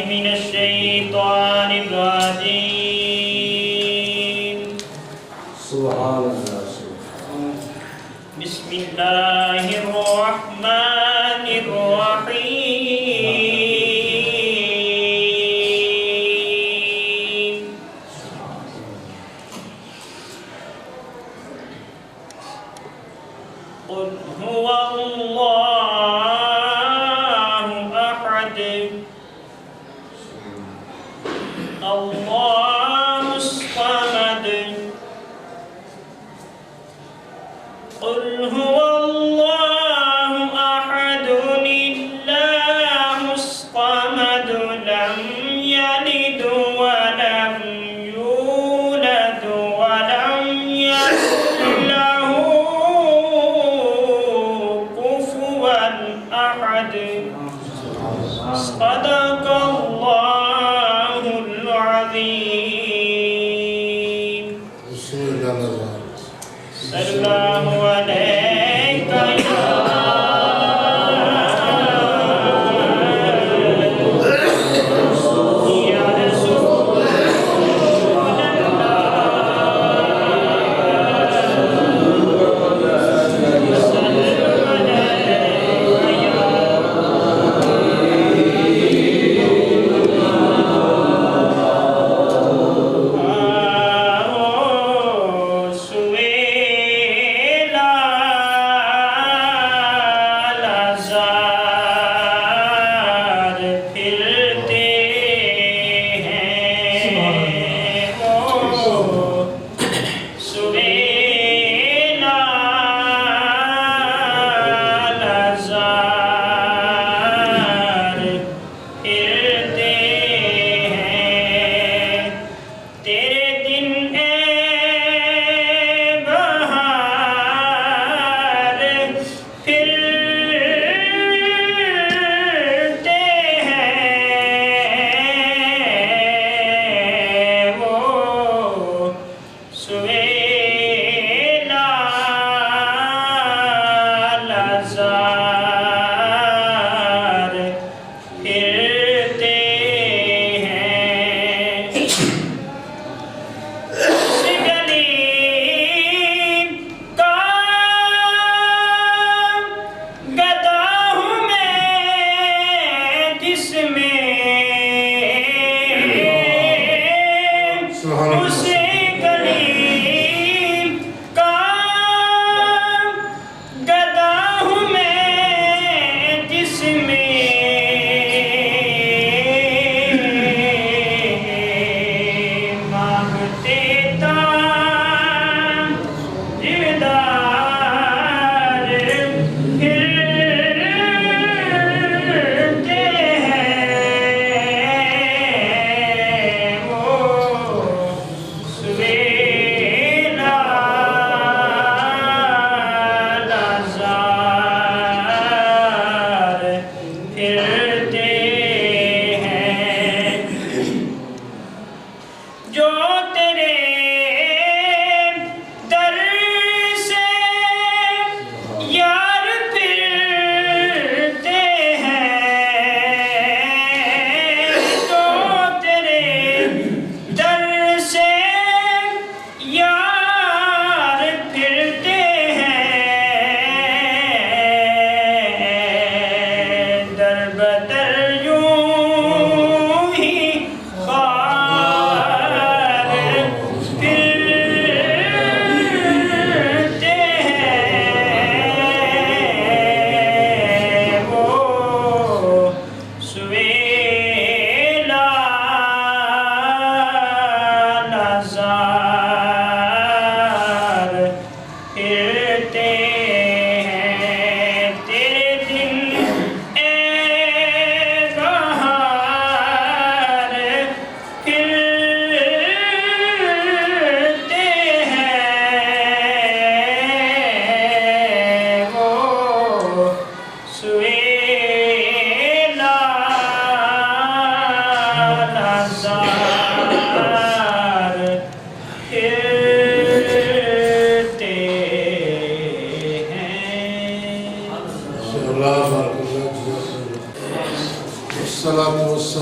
من الشيطان الرجيم. سبحان اللہ. بسم الله الرحمن الرحيم. قل هو الله أحد الله الصمد. قل هو الله أحد الله الصمد لم يلد ولم يولد ولم يكن له كفوا أحد. صدق الله العظيم. صلى الله عليك يا رسول جو تیرے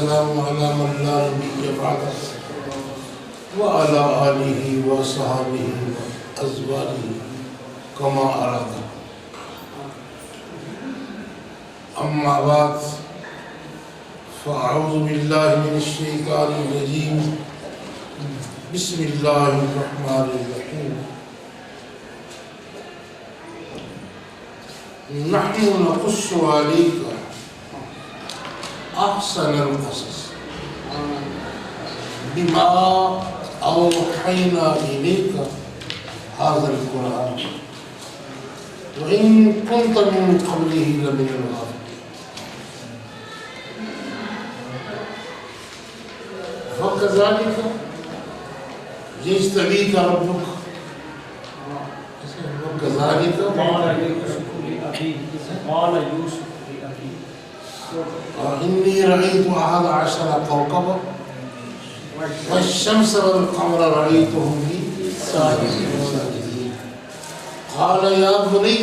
والسلام على من لا نبي بعده وعلى آله وصحبه وأزواجه كما أراد. أما بعد فأعوذ بالله من الشيطان الرجيم. بسم الله الرحمن الرحيم. نحن نقص عليك أحسن القصص بما أوحينا إليك هذا القرآن وإن كنت من قبله لمن الغافلين. وكذلك يجتبيك ربك وكذلك قال يوسف لأخيه إني رأيت 11 كوكبا والشمس والقمر رأيتهم لي ساجدين. قال يا بني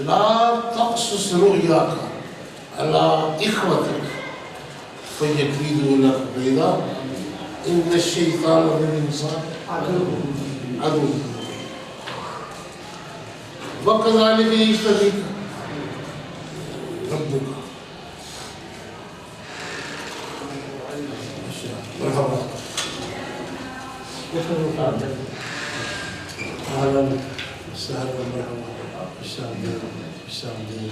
لا تقصص رؤياك على إخوتك فيكيدوا لك كيدا إن الشيطان للإنسان عدو. وكذلك يجتبيك ربك. مرحبا. أهلا وسهلا مرحبا. الشامدين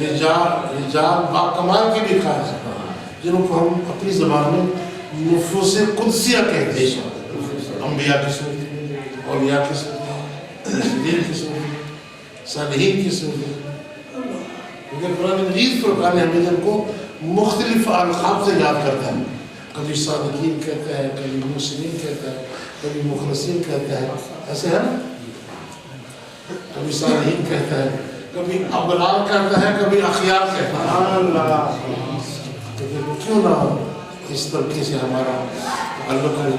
رجال باکمال کے بھی خاص ہیں جنہوں کو ہم اپنی زبان میں نفوس قدسیہ کہتے ہیں. انبیاء کی صورت، اولیاء کی صورت، رسولین کی صورت، صالحین کی صورت. لیکن قرآن مجید فرقان حمید ان کو مختلف القاب سے یاد کرتا ہے. کبھی صادقین کہتا ہے، کبھی محسنین کہتا ہے، کبھی مخلصین کہتا ہے. ایسے ہے نا؟ کبھی صالحین کہتا ہے، کبھی ابرار کہتا ہے، کبھی اخیار کہتا ہے. کیوں نہ اس طریقے سے ہمارا تعلق ہے.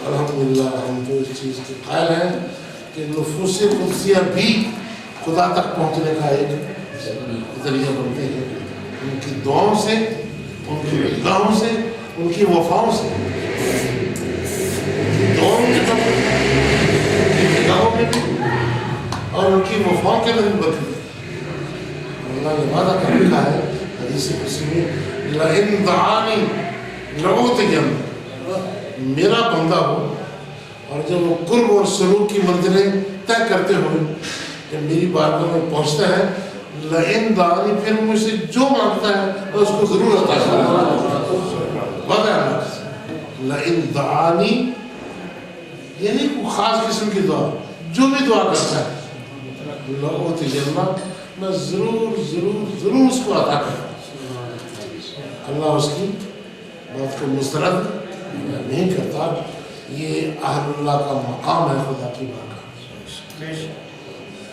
الحمدللہ ہم تو اس چیز کے قائل ہیں کہ نفوس قدسیہ بھی خدا تک پہنچنے کا ایک ذریعہ بنتے ہیں. ان کی دعاؤں سے، ان کی نگاہوں سے، ان کی وفاؤں سے. دعاؤں کی طرف، ان کی نگاہوں میں بھی اور ان کی وفاؤں کے اندر بھی. اللہ نے وعدہ کر رکھا ہے حدیث قدسی میں لَإِن دَعَانِي لَأُوتِيَنَّ. میرا بندہ ہو اور جب وہ قرب اور سلوک کی منزلیں طے کرتے ہوئے جب میری بارگاہ میں پہنچتا ہے لَإِن دَعَانِي، پھر مجھ سے جو مانگتا ہے اس کو ضرور عطا کروں. وعدہ ہے لَإِن دَعَانِي، یعنی کوئی خاص قسم کی دعا، جو بھی دعا کرتا ہے لَأُوتِيَنَّ، میں ضرور ضرور ضرور اس کو عطا کروں. اللہ اس کی بات کو مسترد نہیں کرتا. یہ اہل اللہ کا مقام ہے خدا کی بارگاہ.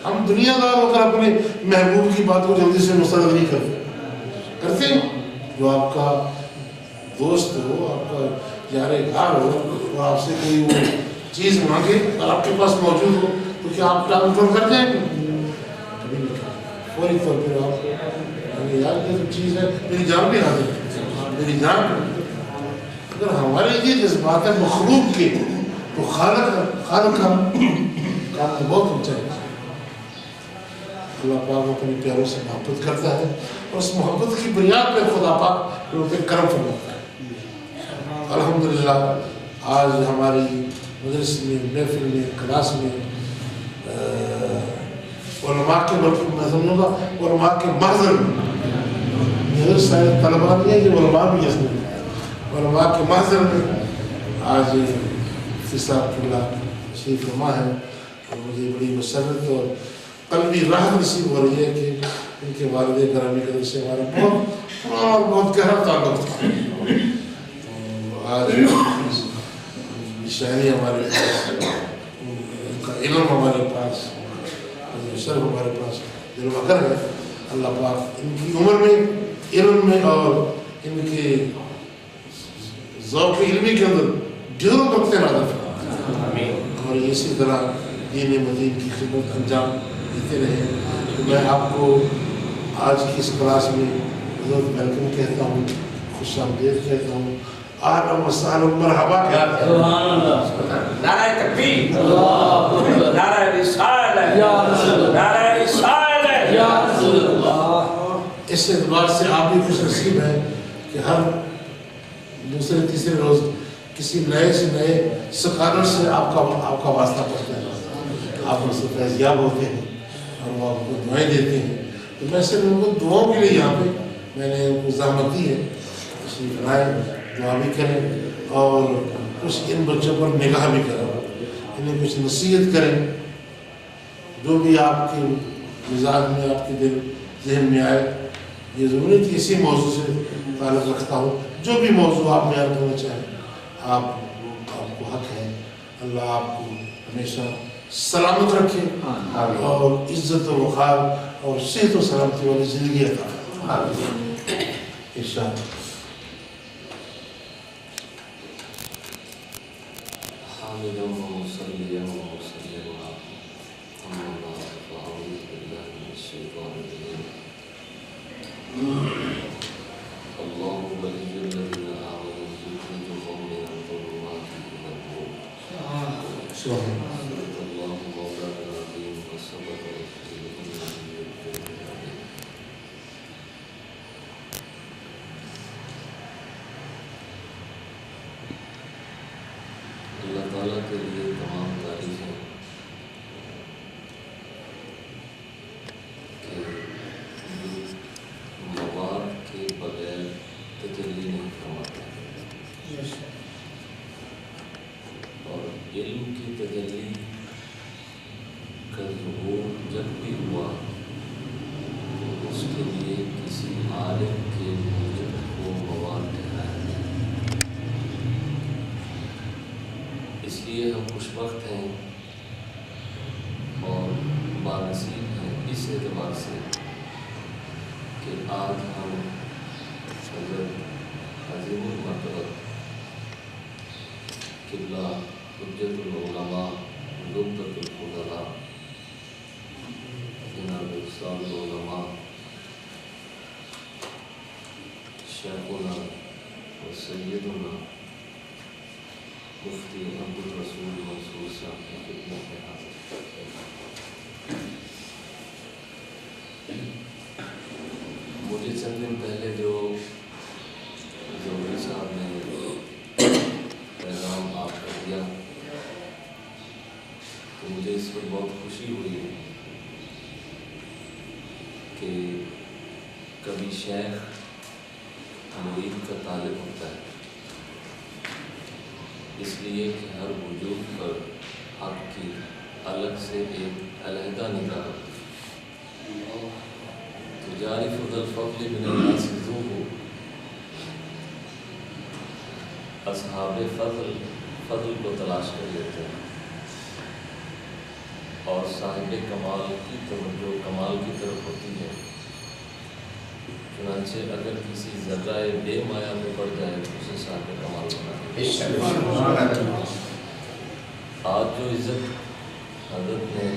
ہم دنیا دار ہو کر اپنے محبوب کی بات کو جلدی سے مسترد نہیں کرتے. جو آپ کا دوست ہو، آپ کا یار غار ہو، وہ آپ سے کوئی وہ چیز مانگے اور آپ کے پاس موجود ہو تو کیا آپ ٹال مٹول کر جائیں گے؟ فوری طور پر آپ یار یہ جو چیز ہے میری جان بھی حاضر ہے، میری جان. اگر ہمارے یہ جذبات ہے مخلوق کے تو خالق کا کام بہت اونچا ہے. اللہ پاک اپنے پیاروں سے محبت کرتا ہے اور اس محبت کی بنیاد پہ خدا پاک ان پہ کرم فرماتا ہے. الحمدللہ آج ہماری مدرسے میں، محفل میں، کلاس میں علماء کے میں سمجھوں گا علماء کے محضر میں شاید طلباء نہیں ہے کہ علماء بھی اس میں علماء کے محضر میں آج مفتی صاحب قبلہ تشریف فرما ہے. اور مجھے بڑی مسرت اور قلبی راحت نصیب ہو رہی ہے کہ ان کے والد گرامی قدر سے ہمارا بہت گہرا تعلق تھا. آج شاعری ہمارے پاس، ان کا علم ہمارے پاس، شرف ہمارے پاس دل مگر ہے. اللہ پاک ان کی عمر میں، علم میں اور ان کے ذوق علمی کے اندر ڈھیروں وقت ارادہ فرمائے اور اسی طرح دین مدین کی خدمت انجام دیتے رہے. میں آپ کو آج کی اس کلاس میں ویلکم کہتا ہوں، خوش آمدید کہتا ہوں، اہلا وسہلا مرحبا کہتا ہوں. نعرہ تکبیر، نعرہ رسالہ، نعرہ رسالہ. اس اعتبار سے آپ بھی خوش نصیب ہیں کہ ہر دوسرے تیسرے روز کسی نئے سے نئے سکالر سے آپ کا واسطہ پڑتا ہے. آپ ان سے فیضیاب ہوتے ہیں اور وہ آپ کو دعائیں دیتے ہیں. تو میں صرف ان کو دعاؤں کے لیے یہاں پہ میں نے ان کو زحمت دی ہے. تشریف لائیں، دعا بھی کریں اور کچھ ان بچوں پر نگاہ بھی کریں، انہیں کچھ نصیحت کریں. جو بھی آپ کے مزاج میں، آپ کے دل ذہن میں آئے. یہ ضروری کہ اسی موضوع سے تعلق رکھتا ہوں. جو بھی موضوع آپ بیان کرنا چاہیں آپ کو حق ہے. اللہ آپ کو ہمیشہ سلامت رکھے اور عزت و وقار اور صحت و سلامتی والی زندگی عطا فرمائے انشاءاللہ. اللہ تعالیٰ کے لیے تمام تعریفیں کہ وقت ہیں اور بانصیب ہیں اس اعتبار سے کہ آج ہم حضرت عظیم المرتبہ قبلہ حجت العلماء لبۃ الفضلاء جناب استاد العلماء شیخنا و سیدنا مفتی عبدالرسول منصور صاحب کی خدمت میں حاضر۔ مجھے چند دن پہلے جو زوہری صاحب نے پیغام آپ کر دیا تو مجھے اس پر بہت خوشی ہوئی کہ کبھی شیخ مرید کا طالب ہوتا ہے، اس لیے کہ ہر وجود پر حق کی الگ سے ایک علیحدہ نگاہ تو جاری فضل فضل من الناس ذوہ، اصحاب فضل کو تلاش کر لیتے ہیں اور صاحب کمال کی توجہ کمال کی طرف ہوتی ہے۔ چنانچہ اگر کسی ذرہ بے مایا میں پڑ جائے تو اسے صاحب کمال بنا دے۔ آج جو عزت حضرت نے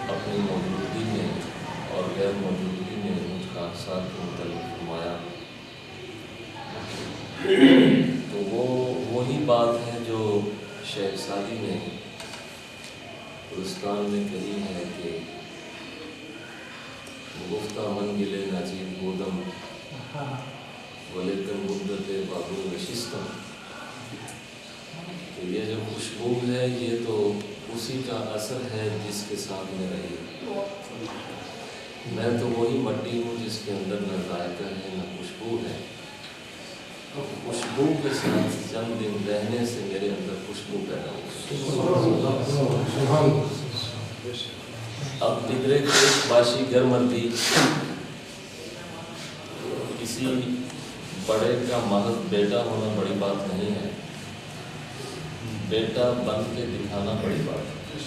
اپنی موجودگی میں اور غیر موجودگی میں مجھ کا احساس کے متعلق فرمایا تو وہی بات ہے جو شیخ سعدی نے ہندوستان میں کہی ہے کہ گفتہ من گلے ناچیز بودم ولیکن مدت بابو نشستم، کہ یہ جو خوشبو ہے یہ تو اسی کا اثر ہے جس کے سامنے رہی، میں تو وہی مٹی ہوں جس کے اندر نہ ذائقہ ہے نہ خوشبو ہے، خوشبو کے ساتھ چند دن رہنے سے میرے اندر خوشبو پیدا ہو۔ اب بگڑے کیش باشی گر مردی، کسی بڑے کا محض بیٹا ہونا بڑی بات نہیں ہے، بیٹا بن کے دکھانا بڑی بات ہے۔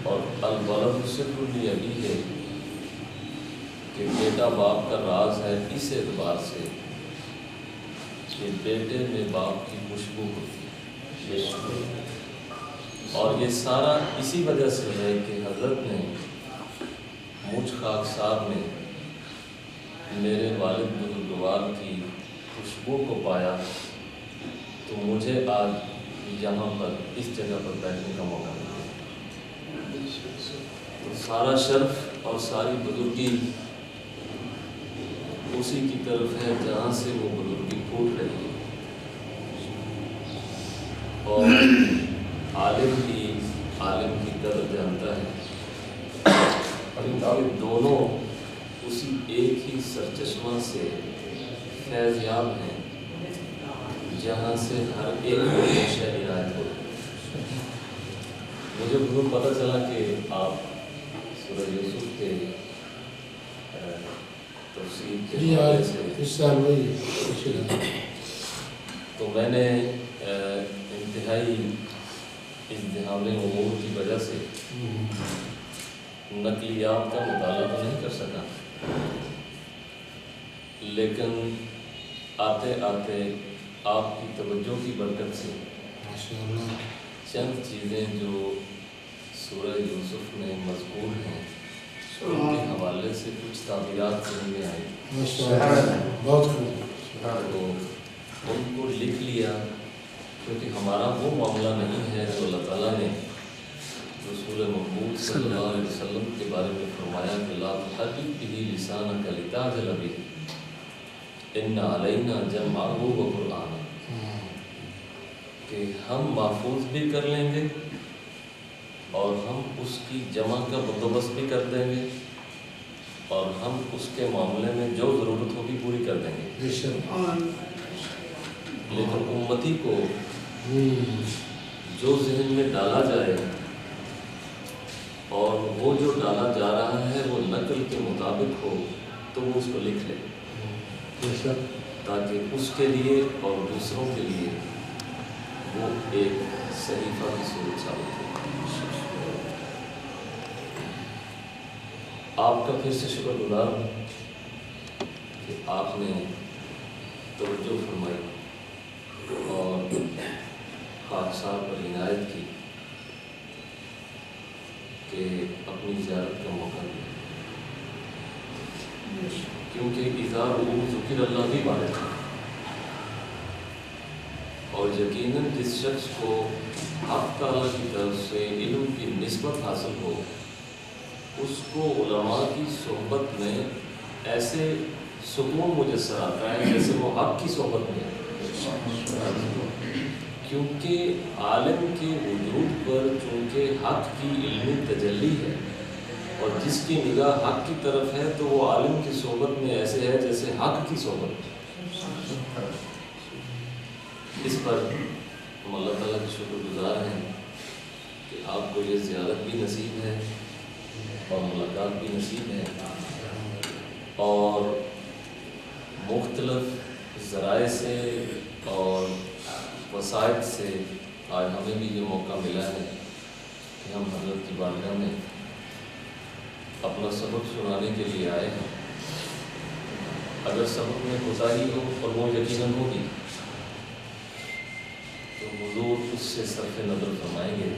اور الولد سر ابھی ہے کہ بیٹا باپ کا راز ہے اس اعتبار سے کہ بیٹے میں باپ کی خوشبو ہوتی ہے، اور یہ سارا اسی وجہ سے ہے کہ حضرت نے مجھ خاکسار میں میرے والد بزرگوار کی خوشبو کو پایا تو مجھے آج یہاں پر اس جگہ پر بیٹھنے کا موقع ملا۔ تو سارا شرف اور ساری بزرگی اسی کی طرف ہے جہاں سے وہ بزرگی پھوٹ رہی ہے، اور عالم کی قدر جانتا ہے، اور دونوں اسی ایک ہی سرچشمہ سے فیض یاب ہیں جہاں سے ہر ایک کو شے عنایت ہوتی ہے۔ مجھے ضرور پتہ چلا کہ آپ سورہ یوسف کے تفسیر کے حوالے سے تو میں نے انتہائی ازدحام امور کی وجہ سے نقلیات کا مطالعہ تو نہیں کر سکا، لیکن آتے آتے آپ کی توجہ کی برکت سے چند چیزیں جو سورہ یوسف میں مذکور ہیں ان کے حوالے سے کچھ تعبیرات ذہن میں آئی، تو ان کو لکھ لیا، کیونکہ ہمارا وہ معاملہ نہیں ہے جو اللہ تعالیٰ نے رسول مقبول صلی اللہ علیہ وسلم کے بارے میں فرمایا کہ لا تحرک به لسانک لتعجل به ان علینا جمعہ و قرآن، کہ ہم محفوظ بھی کر لیں گے اور ہم اس کی جمع کا بندوبست بھی کر دیں گے اور ہم اس کے معاملے میں جو ضرورت ہوگی پوری کر دیں گے، لیکن امتی کو جو ذہن میں ڈالا جائے اور وہ جو ڈالا جا رہا ہے وہ نقل کے مطابق ہو تو وہ اس کو لکھ لے، تاکہ اس کے لیے اور دوسروں کے لیے وہ ایک صحیفہ کی صورت ثابت ہوئی۔ آپ کا پھر سے شکر گزار ہوں کہ آپ نے توجہ فرمائی اور خاکسار پر عنایت کی کہ اپنی زیارت کا موقع دیا، کیونکہ اظہار وہ ذکر اللہ بھی بات تھا، اور یقیناً جس شخص کو حق تعالیٰ کی طرف سے علم کی نسبت حاصل ہو اس کو علماء کی صحبت میں ایسے سکون میسر آتا ہے جیسے وہ حق کی صحبت میں ہے، کیونکہ عالم کے وجود پر چونکہ حق کی علمی تجلی ہے اور جس کی نگاہ حق کی طرف ہے تو وہ عالم کی صحبت میں ایسے ہے جیسے حق کی صحبت ہے۔ اس پر ہم اللہ تعالیٰ کے شکر گزار ہیں کہ آپ کو یہ زیارت بھی نصیب ہے اور ملاقات بھی نصیب ہے، اور مختلف ذرائع سے اور وسائل سے آج ہمیں بھی یہ موقع ملا ہے کہ ہم حضرت کی بارگاہ میں اپنا سبق سنانے کے لیے آئے ہیں۔ اگر سبق میں کوتاہی ہو اور وہ یقیناً ہوگی تو حضور اس سے صرف نظر فرمائیں گے،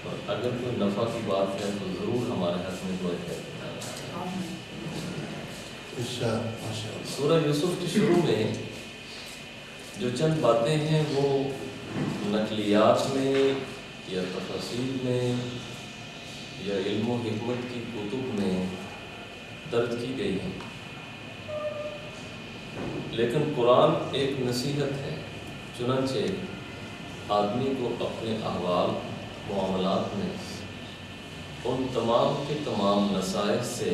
اور اگر کوئی نفع کی بات ہے تو ضرور ہمارے حق میں دعا ہے۔ سورہ یوسف کے شروع میں جو چند باتیں ہیں وہ نقلیات میں یا تفاسیر میں یا علم و حکمت کی کتب میں درج کی گئی ہیں، لیکن قرآن ایک نصیحت ہے، چنانچہ آدمی کو اپنے احوال معاملات میں ان تمام کے تمام نصائح سے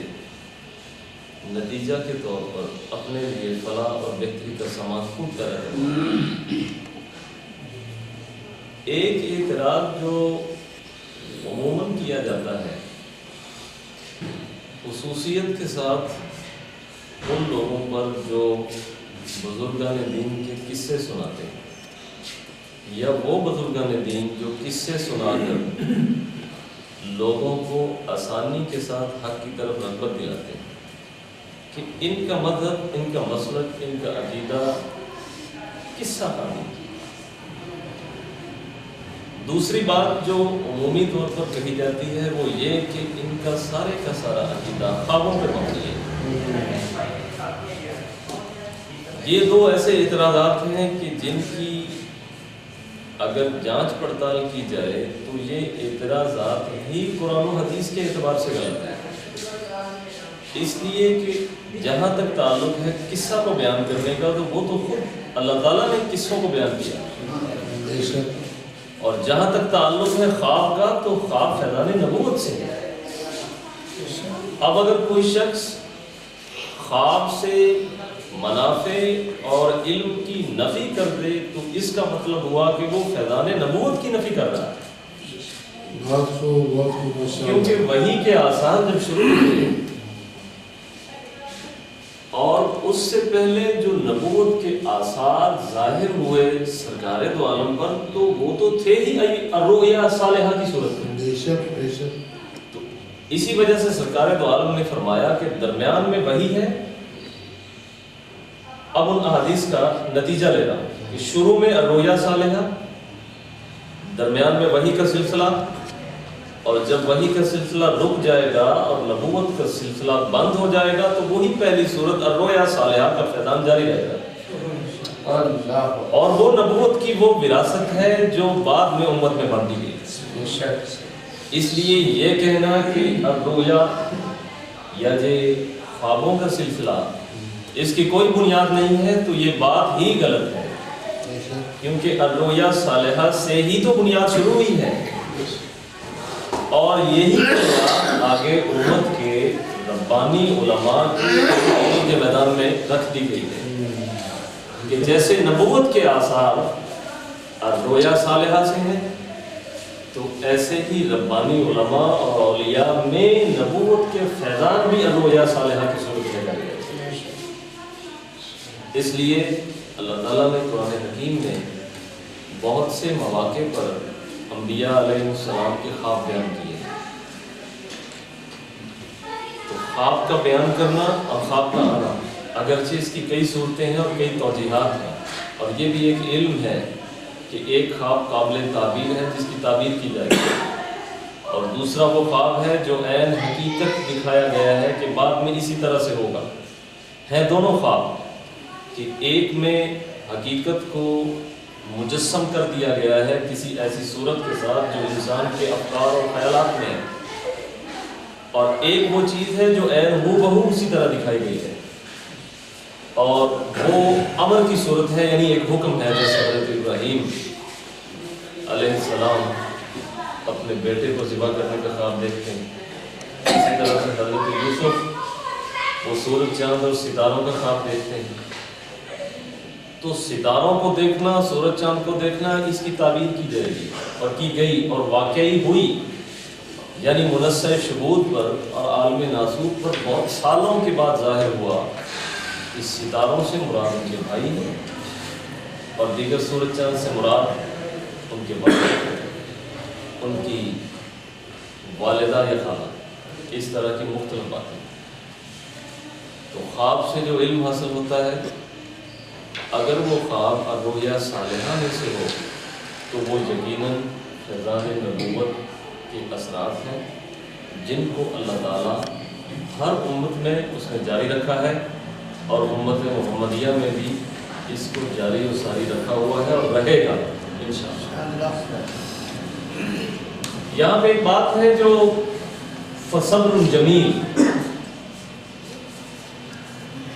نتیجہ کے طور پر اپنے لیے فلاح اور بہتری کا سامان خود طرح ہے۔ ایک اعتراض جو عموماً کیا جاتا ہے خصوصیت کے ساتھ ان لوگوں پر جو بزرگان دین کے قصے سناتے ہیں، یا وہ بزرگان دین جو قصے سنا کر لوگوں کو آسانی کے ساتھ حق کی طرف رغبت دلاتے ہیں، کہ ان کا مذہب، ان کا مسلک، ان کا عقیدہ قصہ کہانی۔ دوسری بات جو عمومی طور پر کہی جاتی ہے وہ یہ کہ ان کا سارے کا سارا عقیدہ خوابوں پہ مبنی ہے۔ یہ دو ایسے اعتراضات ہیں کہ جن کی اگر جانچ پڑتال کی جائے تو یہ اعتراضات ہی قرآن و حدیث کے اعتبار سے غلط ہیں، اس لیے کہ جہاں تک تعلق ہے قصہ کو بیان کرنے کا تو وہ تو خود اللہ تعالیٰ نے قصوں کو بیان کیا، اور جہاں تک تعلق ہے خواب کا تو خواب فیضان نبوت سے ہے۔ اب اگر کوئی شخص خواب سے منافع اور علم کی نفی کر دے تو اس کا مطلب ہوا کہ وہ فیضان نبوت کی نفی کر رہا ہے، کیونکہ وحی کے آثار جب شروع ہوئے اور اس سے پہلے جو نبوت کے آثار ظاہر ہوئے سرکار دو عالم پر تو وہ تو تھے ہی الرؤیا صالحہ کی صورت میں۔ تو اسی وجہ سے سرکار دو عالم نے فرمایا کہ درمیان میں وحی ہے، اب ان احادیث کا نتیجہ لے رہا ہوں کہ شروع میں الرؤیا صالحہ، درمیان میں وحی کا سلسلہ، اور جب وحی کا سلسلہ رک جائے گا اور نبوت کا سلسلہ بند ہو جائے گا تو وہی پہلی صورت الرؤیا صالحہ کا فیضان جاری رہے گا، اور وہ نبوت کی وہ وراثت ہے جو بعد میں امت میں بانٹی گئی۔ اس لیے یہ کہنا کہ الرؤیا یا جو خوابوں کا سلسلہ اس کی کوئی بنیاد نہیں ہے تو یہ بات ہی غلط ہے، کیونکہ الرؤیا صالحہ سے ہی تو بنیاد شروع ہوئی ہے، اور یہی بنیاد آگے امت کے ربانی علماء کے میدان میں رکھ دی گئی ہے کہ جیسے نبوت کے آثار الرؤیا صالحہ سے ہیں تو ایسے ہی ربانی علماء اور اولیاء میں نبوت کے فیضان بھی الرؤیا صالحہ کی صورت میں لگے۔ اس لیے اللہ تعالیٰ نے قرآن حکیم میں بہت سے مواقع پر انبیاء علیہ السلام کے خواب بیان کیے ہیں۔ تو خواب کا بیان کرنا اور خواب کا آنا اگرچہ اس کی کئی صورتیں ہیں اور کئی توجیحات ہیں، اور یہ بھی ایک علم ہے کہ ایک خواب قابل تعبیر ہے جس کی تعبیر کی جائے گی، اور دوسرا وہ خواب ہے جو عین حقیقت دکھایا گیا ہے کہ بعد میں اسی طرح سے ہوگا۔ ہیں دونوں خواب کہ ایک میں حقیقت کو مجسم کر دیا گیا ہے کسی ایسی صورت کے ساتھ جو انسان کے افکار اور خیالات میں ہے، اور ایک وہ چیز ہے جو عین ہو بہو اسی طرح دکھائی گئی ہے، اور وہ امر کی صورت ہے، یعنی ایک حکم ہے۔ جیسے حضرت ابراہیم علیہ السلام اپنے بیٹے کو ذبح کرنے کا خواب دیکھتے ہیں، اسی طرح سے حضرت یوسف وہ سورج چاند اور ستاروں کا خواب دیکھتے ہیں۔ تو ستاروں کو دیکھنا، سورج چاند کو دیکھنا، اس کی تعبیر کی جائے گی اور کی گئی اور واقعی ہوئی، یعنی منصع شہود پر اور عالم ناسوت پر بہت سالوں کے بعد ظاہر ہوا۔ اس ستاروں سے مراد ان کے بھائی ہیں، اور دیگر سورج چاند سے مراد ان کے والد، ان کی والدہ یا خالہ، اس طرح کی مختلف باتیں۔ تو خواب سے جو علم حاصل ہوتا ہے، اگر وہ خواب اور رؤیا صالحہ میں سے ہو تو وہ یقیناً فیضان نبوت کے اثرات ہیں جن کو اللہ تعالیٰ ہر امت میں اس نے جاری رکھا ہے، اور امت محمدیہ میں بھی اس کو جاری و ساری رکھا ہوا ہے اور رہے گا انشاءاللہ۔ یہاں پہ ایک بات ہے جو فصبر جمیل،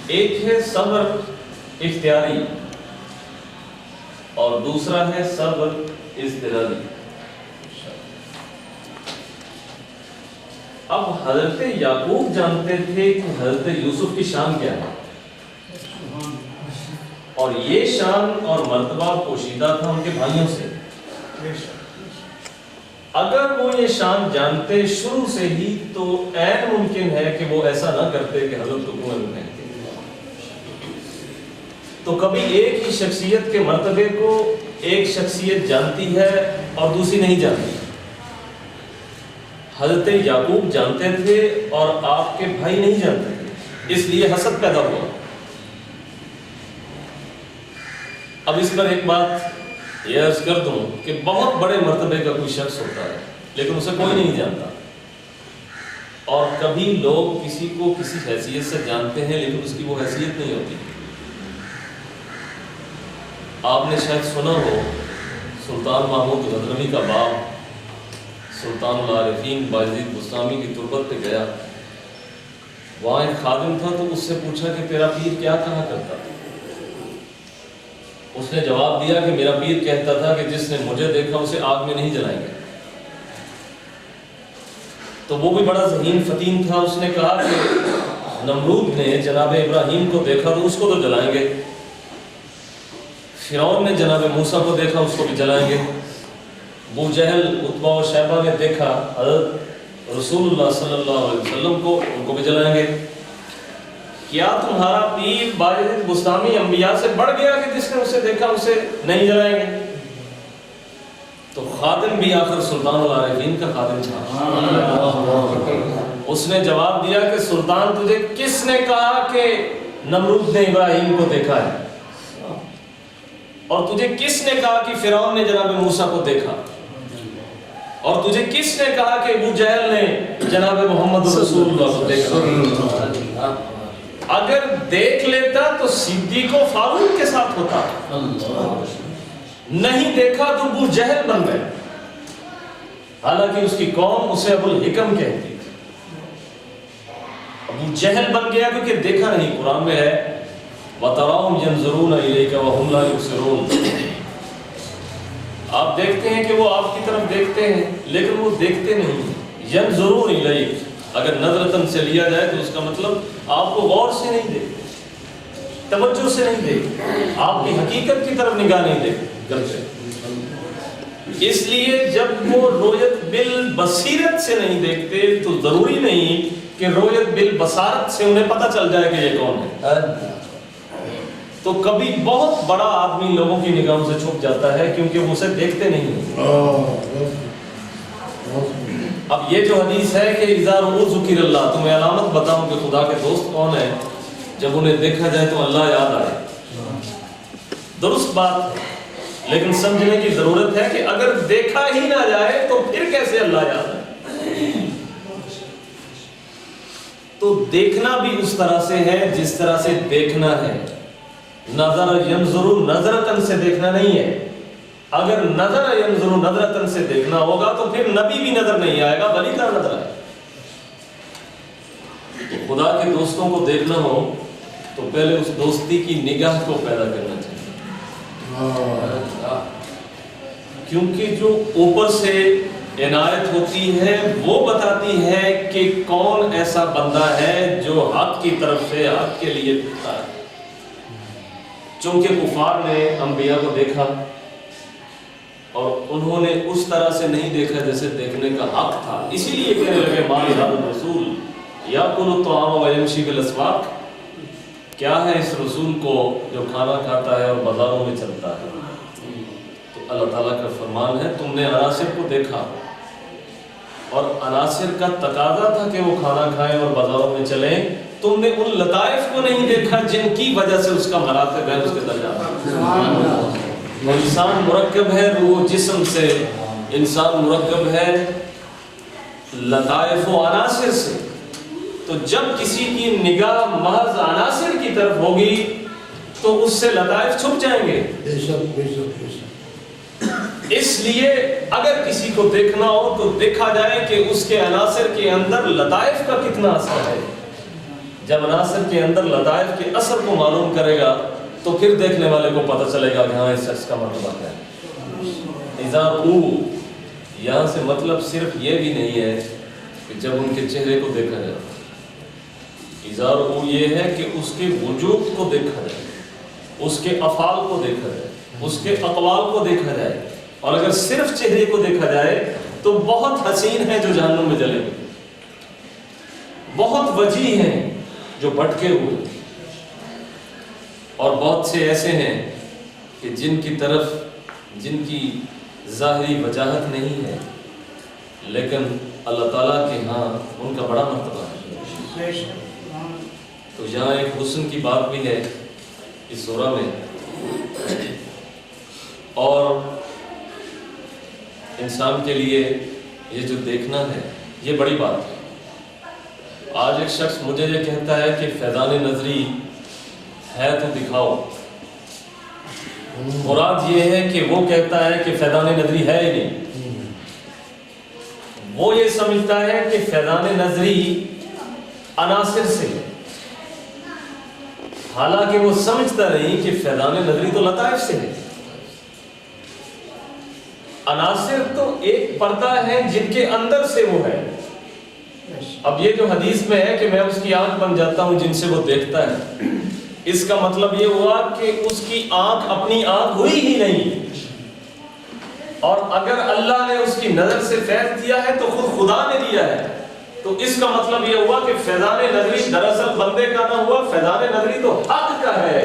ایک ہے صبر اختیاری اور دوسرا ہے صبر اضطراری۔ اب حضرت یعقوب جانتے تھے کہ حضرت یوسف کی شان کیا ہے، اور یہ شان اور مرتبہ پوشیدہ تھا ان کے بھائیوں سے۔ اگر وہ یہ شان جانتے شروع سے ہی تو عین ممکن ہے کہ وہ ایسا نہ کرتے کہ حضرت کو کنویں میں پھینکتے۔ تو کبھی ایک ہی شخصیت کے مرتبے کو ایک شخصیت جانتی ہے اور دوسری نہیں جانتی۔ حضرت یعقوب جانتے تھے اور آپ کے بھائی نہیں جانتے تھے، اس لیے حسد پیدا ہوا۔ اب اس پر ایک بات یہ عرض کر دوں کہ بہت بڑے مرتبے کا کوئی شخص ہوتا ہے لیکن اسے کوئی نہیں جانتا، اور کبھی لوگ کسی کو کسی حیثیت سے جانتے ہیں لیکن اس کی وہ حیثیت نہیں ہوتی۔ آپ نے شاید سنا ہو سلطان محمود غزنوی کا باپ سلطان العارفین باجید بستامی کی تربت پہ گیا، وہاں ایک خادم تھا تو اس سے پوچھا کہ تیرا پیر کیا کہا کرتا تھا؟ اس نے جواب دیا کہ میرا پیر کہتا تھا کہ جس نے مجھے دیکھا اسے آگ میں نہیں جلائیں گے۔ تو وہ بھی بڑا ذہین فتین تھا، اس نے کہا کہ نمرود نے جناب ابراہیم کو دیکھا تو اس کو تو جلائیں گے، فرعون نے جناب موسیٰ کو دیکھا اس کو بھی جلائیں گے، ابو جہل عتبہ و شیبہ نے دیکھا حضرت رسول اللہ صلی اللہ علیہ وسلم کو، ان کو بھی جلائیں گے۔ کیا تمہارا پیر باجد بستامی انبیاء سے بڑھ گیا کہ جس نے اسے دیکھا اسے نہیں جلائیں گے؟ تو خادم بھی آخر سلطان العارفین کا خادم تھا، اس نے جواب دیا کہ سلطان تجھے کس نے کہا کہ نمرود نے ابراہیم کو دیکھا ہے، اور تجھے کس نے کہا کہ فرعون نے جناب موسیٰ کو دیکھا، اور تجھے کس نے کہا کہ ابو جہل نے جناب محمد رسول اللہ کو دیکھا؟ اگر دیکھ لیتا تو صدیق و فاروق کے ساتھ ہوتا، نہیں دیکھا تو ابو جہل بن گئے، حالانکہ اس کی قوم اسے ابو الحکم کہتی تھی۔ ابو جہل بن گیا کیونکہ دیکھا نہیں۔ قرآن میں ہے وَتَرَاهُمْ يَنْظُرُونَ إِلَيْكَ وَهُمْ لَا يُبْصِرُونَ، آپ دیکھتے ہیں کہ وہ آپ کی طرف دیکھتے ہیں لیکن وہ دیکھتے نہیں ہیں۔ يَنْظُرُونَ إِلَيْكَ اگر نظرتن سے لیا جائے تو اس کا مطلب آپ کو غور سے نہیں دیکھتے، توجہ سے نہیں دیکھتے، آپ کی حقیقت کی طرف نگاہ نہیں کرتے۔ اس لیے جب وہ رویت بالبصیرت سے نہیں دیکھتے تو ضروری نہیں کہ رویت بالبصارت سے انہیں پتہ چل جائے کہ یہ کون ہے۔ تو کبھی بہت بڑا آدمی لوگوں کی نگاہوں سے چھپ جاتا ہے کیونکہ وہ اسے دیکھتے نہیں ہیں۔ اب یہ جو حدیث ہے کہ اذا رؤوا ذکر اللہ، تمہیں علامت بتاؤں کہ خدا کے دوست کون ہیں، جب انہیں دیکھا جائے تو اللہ یاد آئے۔ درست بات ہے، لیکن سمجھنے کی ضرورت ہے کہ اگر دیکھا ہی نہ جائے تو پھر کیسے اللہ یاد آئے؟ تو دیکھنا بھی اس طرح سے ہے جس طرح سے دیکھنا ہے۔ نظر ینظر نظرتن سے دیکھنا نہیں ہے۔ اگر نظر ینظر نظرتن سے دیکھنا ہوگا تو پھر نبی بھی نظر نہیں آئے گا، ولی کا نظر آئے گا۔ خدا کے دوستوں کو دیکھنا ہو تو پہلے اس دوستی کی نگاہ کو پیدا کرنا چاہیے، کیونکہ جو اوپر سے عنایت ہوتی ہے وہ بتاتی ہے کہ کون ایسا بندہ ہے جو حق کی طرف سے حق کے لیے دیکھتا ہے۔ چونکہ کفار نے انبیاء کو دیکھا اور انہوں نے اس طرح سے نہیں دیکھا جیسے دیکھنے کا حق تھا، اسی لیے کہنے لگے ما لہذا الرسول یاکل الطعام ویمشی بالاسواق، کیا ہے اس رسول کو جو کھانا کھاتا ہے اور بازاروں میں چلتا ہے؟ تو اللہ تعالیٰ کا فرمان ہے تم نے عناصر کو دیکھا، اور عناصر کا تقاضا تھا کہ وہ کھانا کھائیں اور بازاروں میں چلیں، تم نے ان لطائف کو نہیں دیکھا جن کی وجہ سے اس کا مراتب ہے، اس کے درجات۔ انسان مرکب ہے روح جسم سے، انسان مرکب ہے لطائف و عناصر سے، تو جب کسی کی نگاہ محض عناصر کی طرف ہوگی تو اس سے لطائف چھپ جائیں گے۔ بے شک بے شک بے شک۔ اس لیے اگر کسی کو دیکھنا ہو تو دیکھا جائے کہ اس کے عناصر کے اندر لطائف کا کتنا اثر ہے۔ جب عناصر کے اندر لطائف کے اثر کو معلوم کرے گا تو پھر دیکھنے والے کو پتہ چلے گا کہ ہاں اس شخص کا مرتبہ کیا ہے۔ اذا رؤوا، یہاں سے مطلب صرف یہ بھی نہیں ہے کہ جب ان کے چہرے کو دیکھا جائے، اذا رؤوا یہ ہے کہ اس کے وجود کو دیکھا جائے، اس کے افعال کو دیکھا جائے، اس کے اقوال کو دیکھا جائے۔ اور اگر صرف چہرے کو دیکھا جائے تو بہت حسین ہیں جو جہنم میں جلیں گے، بہت وجیح ہیں جو بھٹکے ہوئے، اور بہت سے ایسے ہیں کہ جن کی طرف جن کی ظاہری وجاہت نہیں ہے لیکن اللہ تعالیٰ کے ہاں ان کا بڑا مرتبہ ہے۔ تو یہاں ایک حسن کی بات بھی ہے اس سورہ میں، اور انسان کے لیے یہ جو دیکھنا ہے یہ بڑی بات ہے۔ آج ایک شخص مجھے یہ کہتا ہے کہ فیضان نظری ہے تو دکھاؤ، مراد یہ ہے کہ وہ کہتا ہے کہ فیضان نظری ہے ہی نہیں، وہ یہ سمجھتا ہے کہ فیضان نظری عناصر سے ہے، حالانکہ وہ سمجھتا نہیں کہ فیضان نظری تو لطائف سے ہے۔ عناصر تو ایک پردہ ہے جن کے اندر سے وہ ہے۔ اب یہ جو حدیث میں ہے کہ میں اس کی آنکھ بن جاتا ہوں جن سے وہ دیکھتا ہے، اس کا مطلب یہ ہوا کہ اس کی آنکھ اپنی آنکھ ہوئی ہی نہیں، اور اگر اللہ نے اس کی نظر سے فیض دیا ہے تو خود خدا نے دیا ہے، تو اس کا مطلب یہ ہوا کہ فیضان نظری دراصل بندے کا نہ ہوا، فیضان نظری تو حق کا ہے۔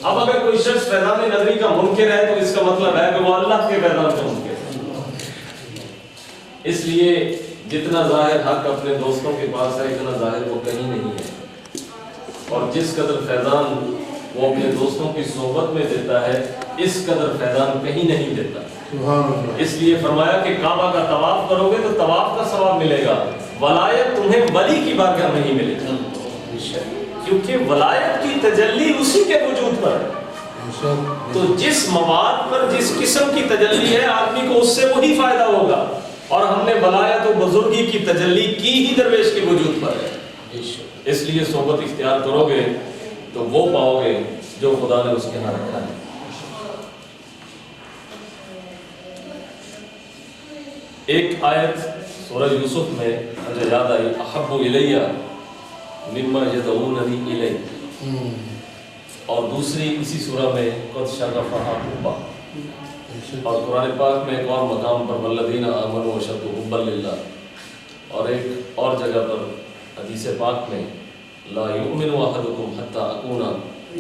اب اگر کوئی شخص فیضان نظری کا منکر ہے تو اس کا مطلب ہے کہ وہ اللہ کے فیضان سے منکر ہے۔ اس لیے جتنا ظاہر حق اپنے دوستوں کے پاس ہے اتنا ظاہر وہ کہیں نہیں ہے، اور جس قدر فیضان وہ اپنے دوستوں کی صحبت میں دیتا ہے اس قدر فیضان کہیں نہیں دیتا۔ اس لیے فرمایا کہ کعبہ کا طواف کرو گے تو طواف کا ثواب ملے گا، ولایت تمہیں ولی کی بارگاہ میں نہیں ملے گی، کیونکہ ولایت کی تجلی اسی کے وجود پر ہے۔ تو جس مواد پر جس قسم کی تجلی ہے آدمی کو اس سے وہی فائدہ ہوگا، اور ہم نے ولایت و بزرگی کی تجلی کی ہی درویش کے وجود پر ہے۔ اس لیے صحبت اختیار کرو گے تو وہ پاؤ گے جو خدا نے اس کے ہاں رکھا ہے۔ ایک آیت سورہ یوسف میں مجھے یاد آئی، احب الیہ مما یدعوننی الیہ، اور دوسری اسی سورہ میں قد شغفھا حبا، اور قرآن پاک میں ایک اور مقام پر والذین آمنوا اشد حبا للہ، اور ایک اور جگہ پر حدیث پاک میں لا یؤمن احدکم حتی اکون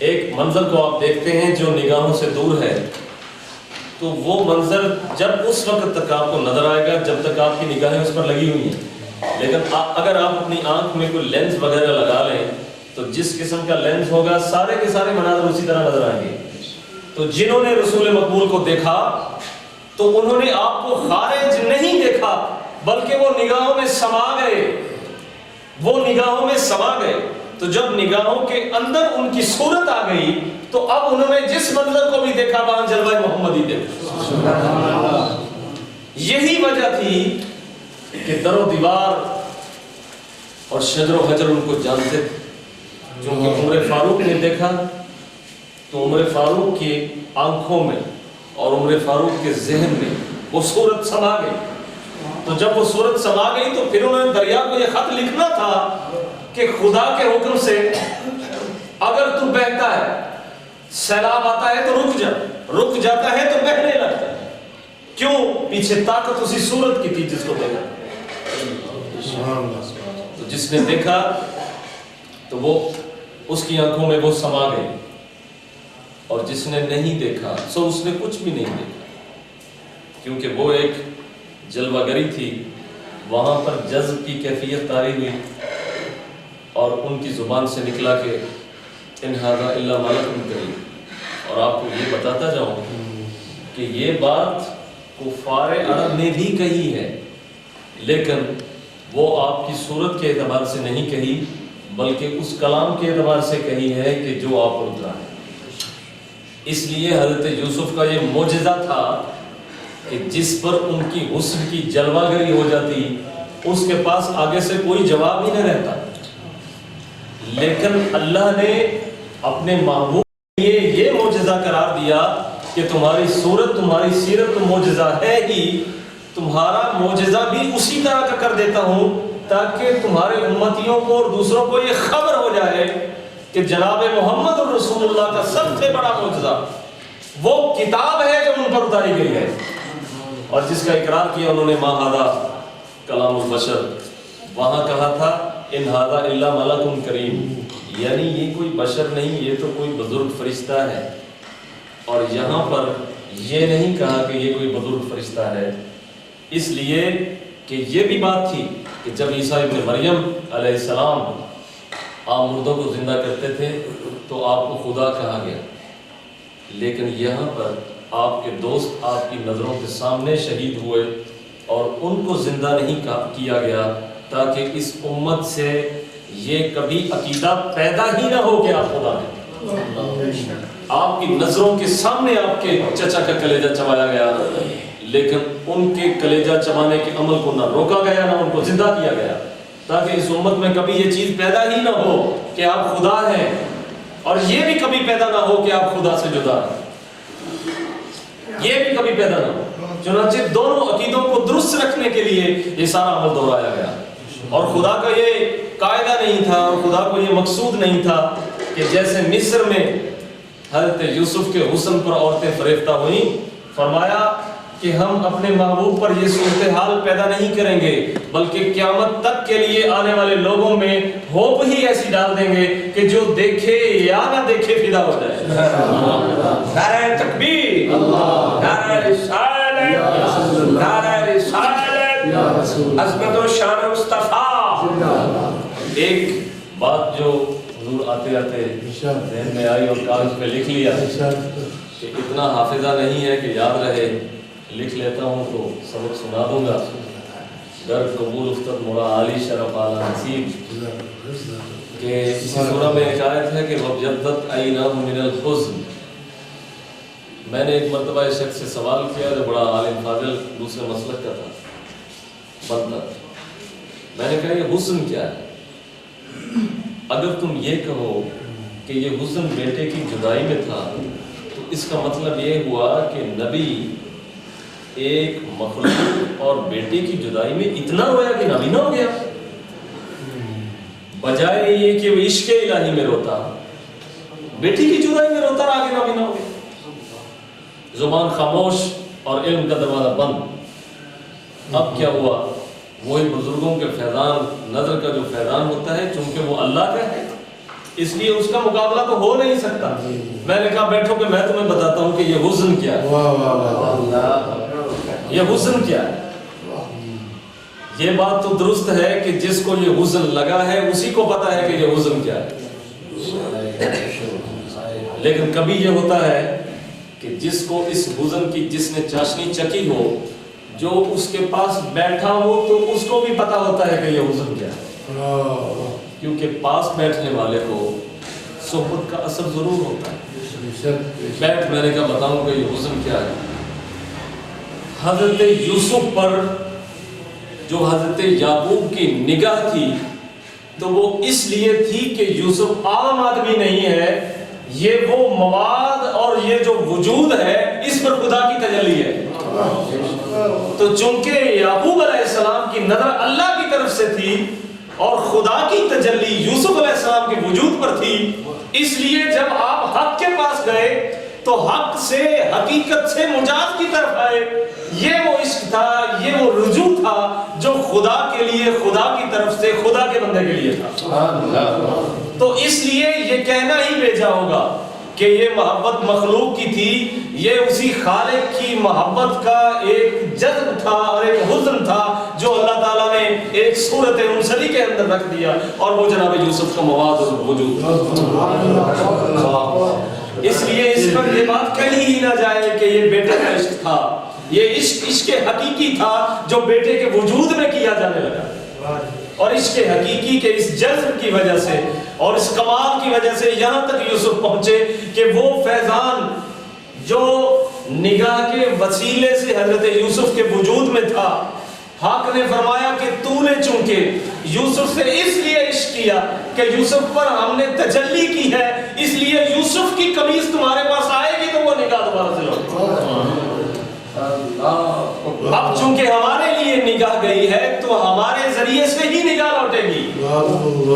ایک منظر کو آپ دیکھتے ہیں جو نگاہوں سے دور ہے، تو وہ منظر جب اس وقت تک آپ کو نظر آئے گا جب تک آپ کی نگاہیں اس پر لگی ہوئی ہیں، لیکن اگر آپ اپنی آنکھ میں کوئی لینس وغیرہ لگا لیں تو جس قسم کا لینس ہوگا سارے کے سارے مناظر اسی طرح نظر آئیں گے۔ تو جنہوں نے رسول مقبول کو دیکھا تو انہوں نے آپ کو خارج نہیں دیکھا بلکہ وہ نگاہوں میں سما گئے، وہ نگاہوں میں سما گئے۔ تو جب نگاہوں کے اندر ان کی صورت آ گئی تو اب انہوں نے جس منظر کو بھی دیکھا وہاں جلوہ محمدی دیکھا۔ یہی وجہ تھی کہ در و دیوار اور شجر و حجر ان کو جانتے تھے۔ چونکہ عمر فاروق نے دیکھا تو عمر فاروق کی آنکھوں میں اور عمر فاروق کے ذہن میں وہ صورت سما گئی۔ تو جب وہ صورت سما گئی تو پھر انہوں نے دریا کو یہ خط لکھنا تھا کہ خدا کے حکم سے اگر تو بہتا ہے، سیلاب آتا ہے تو رک جا، رک جاتا ہے تو بہنے لگتا ہے۔ کیوں؟ پیچھے طاقت اسی صورت کی تھی جس کو دیکھا۔ تو جس نے دیکھا تو وہ اس کی آنکھوں میں وہ سما گئی، اور جس نے نہیں دیکھا سو اس نے کچھ بھی نہیں دیکھا، کیونکہ وہ ایک جلوہ گری تھی۔ وہاں پر جذب کی کیفیت طاری ہوئی اور ان کی زبان سے نکلا کہ ان ھذا الا ملک کریم۔ اور آپ کو یہ بتاتا جاؤں کہ یہ بات کفار عرب نے بھی کہی ہے، لیکن وہ آپ کی صورت کے اعتبار سے نہیں کہی بلکہ اس کلام کے اعتبار سے کہی ہے کہ جو آپ پر اترا ہے۔ اس لیے حضرت یوسف کا یہ معجزہ تھا کہ جس پر ان کی حسن کی جلوہ گری ہو جاتی اس کے پاس آگے سے کوئی جواب ہی نہ رہتا، لیکن اللہ نے اپنے محبوب کے لیے یہ معجزہ قرار دیا کہ تمہاری صورت، تمہاری سیرت تو معجزہ ہے ہی، تمہارا معجزہ بھی اسی طرح کا کر دیتا ہوں تاکہ تمہارے امتیوں کو اور دوسروں کو یہ خبر ہو جائے کہ جناب محمد رسول اللہ کا سب سے بڑا معجزہ وہ کتاب ہے جو ان پر اتاری گئی ہے، اور جس کا اقرار کیا انہوں نے ما ھذا کلام البشر۔ وہاں کہا تھا ان ھذا الا ملک کریم، یعنی یہ کوئی بشر نہیں، یہ تو کوئی بزرگ فرشتہ ہے۔ اور یہاں پر یہ نہیں کہا کہ یہ کوئی بزرگ فرشتہ ہے، اس لیے کہ یہ بھی بات تھی کہ جب عیسیٰ ابن مریم علیہ السلام آپ مردوں کو زندہ کرتے تھے تو آپ کو خدا کہا گیا، لیکن یہاں پر آپ کے دوست آپ کی نظروں کے سامنے شہید ہوئے اور ان کو زندہ نہیں کیا گیا تاکہ اس امت سے یہ کبھی عقیدہ پیدا ہی نہ ہو کہ آپ خدا ہیں۔ آپ کی نظروں کے سامنے آپ کے چچا کا کلیجہ چبایا گیا، لیکن ان کے کلیجہ چبانے کے عمل کو نہ روکا گیا نہ ان کو زندہ کیا گیا، تاکہ اس امت میں کبھی یہ چیز پیدا ہی نہ ہو کہ آپ خدا ہیں، اور یہ بھی کبھی پیدا نہ ہو کہ آپ خدا سے جدا ہیں، یہ بھی کبھی پیدا نہ ہو۔ چنانچہ دونوں عقیدوں کو درست رکھنے کے لیے یہ سارا عمل دہرایا گیا، اور خدا کا یہ قاعدہ نہیں تھا اور خدا کو یہ مقصود نہیں تھا کہ جیسے مصر میں حضرت یوسف کے حسن پر عورتیں فریفتہ ہوئیں، فرمایا کہ ہم اپنے محبوب پر یہ صورتحال پیدا نہیں کریں گے بلکہ قیامت تک کے لیے آنے والے لوگوں میں ہوپ ہی ایسی ڈال دیں گے کہ جو دیکھے یا نہ دیکھے فدا ہو جائے۔ نعرہ تکبیر، نعرہ رسالت، نعرہ رسالت، عظمت و شان مصطفیٰ۔ ایک بات جو حضور آتے آتے ذہن میں آئی اور کاغذ پہ لکھ لیا کہ اتنا حافظہ نہیں ہے کہ یاد رہے، لکھ لیتا ہوں تو سبق سنا دوں گا۔ در قبول افتد مرا عالی شرف اعلیٰ نصیب، کہ اسی سورہ میں ایک آیت ہے کہ وَبْيَضَّتْ عَيْنَاهُ مِنَ الْحُزْنِ۔ میں نے ایک مرتبہ اس شخص سے سوال کیا جو بڑا عالم فاضل دوسرے مسلک کا تھا، مطلب میں نے کہا یہ حسن کیا ہے؟ اگر تم یہ کہو کہ یہ حسن بیٹے کی جدائی میں تھا تو اس کا مطلب یہ ہوا کہ نبی ایک مخلوق اور بیٹے کی جدائی میں اتنا رویا کہ نابینا ہو گیا، بجائے یہ کہ وہ عشق الہی میں روتا، بیٹی کی جدائی میں روتا رہا کہ نابینا ہو گیا۔ زبان خاموش اور علم کا دروازہ بند۔ اب کیا ہوا؟ وہی بزرگوں کے فیضان، نظر کا جو فیضان ہوتا ہے چونکہ وہ اللہ کا ہے اس لیے اس کا مقابلہ تو ہو نہیں سکتا. میں نے کہا بیٹھو کہ میں تمہیں بتاتا ہوں کہ یہ حزن کیا ہے. یہ حزن کیا ہے. یہ بات تو درست ہے کہ جس کو یہ حزن لگا ہے اسی کو پتا ہے کہ یہ حزن کیا ہے. لیکن کبھی یہ ہوتا ہے کہ جس کو اس حزن کی جس نے چاشنی چکی ہو, جو اس کے پاس بیٹھا ہو تو اس کو بھی پتا ہوتا ہے کہ یہ حزن کیا ہے, کیونکہ پاس بیٹھنے والے کو صحبت کا اثر ضرور ہوتا ہے. بیٹھ میں نے کہا بتاؤں کہ یہ حزن کیا ہے. حضرت یوسف پر جو حضرت یعقوب کی نگاہ تھی تو وہ اس لیے تھی کہ یوسف عام آدمی نہیں ہے, یہ وہ مواد اور یہ جو وجود ہے اس پر خدا کی تجلی ہے. تو چونکہ یعقوب علیہ السلام کی نظر اللہ کی طرف سے تھی اور خدا کی تجلی یوسف علیہ السلام کے وجود پر تھی, اس لیے جب آپ حق کے پاس گئے تو حق سے حقیقت سے مجاز کی طرف آئے. یہ وہ عشق تھا, یہ وہ رجوع تھا جو خدا کے لیے, خدا کی طرف سے خدا کے بندے کے لیے تھا. تو اس لیے یہ کہنا ہی بھیجا ہوگا کہ یہ محبت مخلوق کی تھی, یہ اسی خالق کی محبت کا ایک جذب تھا اور ایک حزن تھا جو اللہ تعالیٰ نے ایک صورت منسلی کے اندر رکھ دیا, اور وہ جناب یوسف کا مواد اور وجود. اس لیے اس پر یہ بات کہی ہی نہ جائے کہ یہ بیٹے کا عشق تھا. یہ عشق حقیقی تھا جو بیٹے کے وجود میں کیا جانے لگا, اور عشق حقیقی کے اس جذب کی وجہ سے اور اس کمال کی وجہ سے یہاں تک یوسف پہنچے کہ وہ فیضان جو نگاہ کے وسیلے سے حضرت یوسف کے وجود میں تھا, حق نے فرمایا کہ تو نے چونکہ یوسف سے اس لیے عشق کیا کہ یوسف پر ہم نے تجلی کی ہے, اس لیے یوسف کی قمیص تمہارے پاس آئے گی تو وہ نگاہ دوبارہ سے لوٹے. اب چونکہ ہمارے لیے نگاہ گئی ہے تو ہمارے ذریعے سے ہی نگاہ لوٹے گی,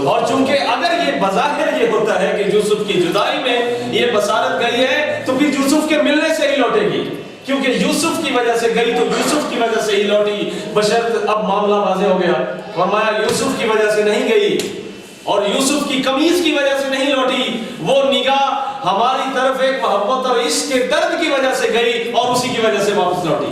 اور چونکہ اگر یہ بظاہر یہ ہوتا ہے کہ یوسف کی جدائی میں یہ بصارت گئی ہے تو پھر یوسف کے ملنے سے ہی لوٹے گی, کیونکہ یوسف کی وجہ سے گئی تو یوسف کی وجہ سے ہی لوٹی. بشرط اب معاملہ واضح ہو گیا, فرمایا یوسف کی وجہ سے نہیں گئی اور یوسف کی قمیص کی وجہ سے نہیں لوٹی, وہ نگاہ ہماری طرف ایک محبت اور عشق کے درد کی وجہ سے گئی اور اسی کی وجہ سے واپس لوٹی.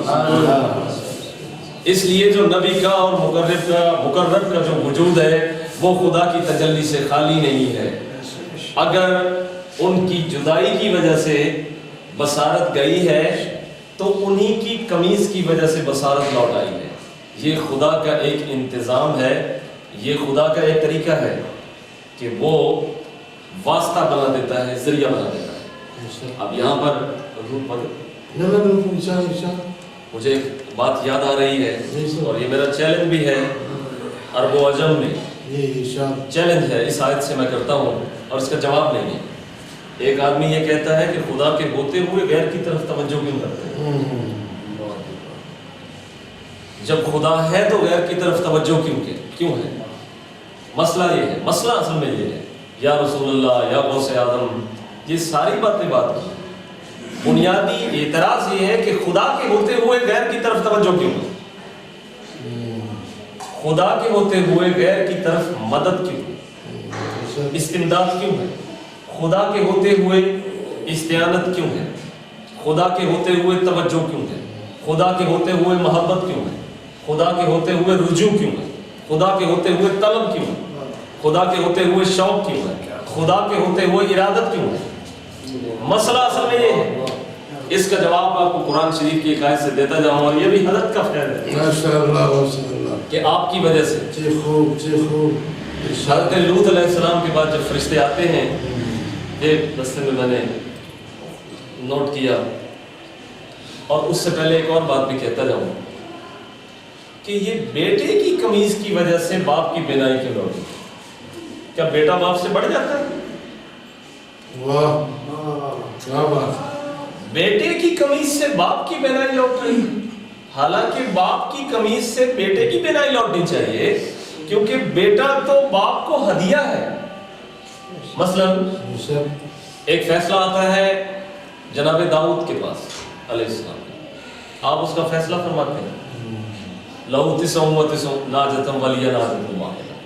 اس لیے جو نبی کا اور مقرب کا جو وجود ہے وہ خدا کی تجلی سے خالی نہیں ہے. اگر ان کی جدائی کی وجہ سے بصارت گئی ہے تو انہی کی قمیص کی وجہ سے بصارت لوٹ آئی ہے. یہ خدا کا ایک انتظام ہے, یہ خدا کا ایک طریقہ ہے کہ وہ واسطہ بنا دیتا ہے, ذریعہ بنا دیتا ہے. اب یہاں پر مجھے ایک بات یاد آ رہی ہے اور یہ میرا چیلنج بھی ہے عرب و عجم میں, چیلنج ہے اس آیت سے میں کرتا ہوں اور اس کا جواب نہیں ہے. ایک آدمی یہ کہتا ہے کہ خدا کے ہوتے ہوئے غیر کی طرف توجہ کیوں کرتے ہیں؟ جب خدا ہے تو غیر کی طرف توجہ کیوں ہے؟ مسئلہ یہ ہے, مسئلہ اصل میں یہ ہے یا رسول اللہ یا غوث اعظم, یہ ساری باتیں بات کی. بنیادی اعتراض یہ ہے کہ خدا کے ہوتے ہوئے غیر کی طرف توجہ کیوں ہے؟ خدا کے ہوتے ہوئے غیر کی طرف مدد کیوں, استمداد کیوں ہے؟ خدا کے ہوتے ہوئے استعانت کیوں ہے؟ خدا کے ہوتے ہوئے توجہ کیوں ہے؟ خدا کے ہوتے ہوئے محبت کیوں ہے؟ خدا کے ہوتے ہوئے رجوع کیوں ہے؟ خدا کے ہوتے ہوئے طلب کیوں ہے؟ خدا کے ہوتے ہوئے شوق کیوں ہے؟ خدا کے ہوتے ہوئے ارادت کیوں ہے؟ مسئلہ اصل میں یہ ہے. اس کا جواب آپ کو قرآن شریف کی ایک آیت سے دیتا جاؤں, اور یہ بھی حضرت کا فیض ہے کہ آپ کی وجہ سے حضرت لوط علیہ السلام کے بعد جب فرشتے آتے ہیں, ایک رستے میں نے نوٹ کیا, اور اس سے پہلے ایک اور بات بھی کہتا جاؤں کہ یہ بیٹے کی قمیص کی وجہ سے باپ کی بینائی کیوں لوٹی؟ کیا بیٹا باپ سے بڑھ جاتا ہے؟ کیا بات. بیٹے کی قمیص سے باپ کی بینائی لوٹ رہی, حالانکہ باپ کی قمیص سے بیٹے کی بینائی لوٹنی چاہیے, کیونکہ بیٹا تو باپ کو ہدیہ ہے. مثلا ایک فیصلہ آتا ہے جناب داؤد کے پاس علیہ السلام, آپ اس کا فیصلہ فرماتے ہیں لَهُ 99 نَاجَةً وَلِيَ نَاجَةٌ وَاحِدَةٌ,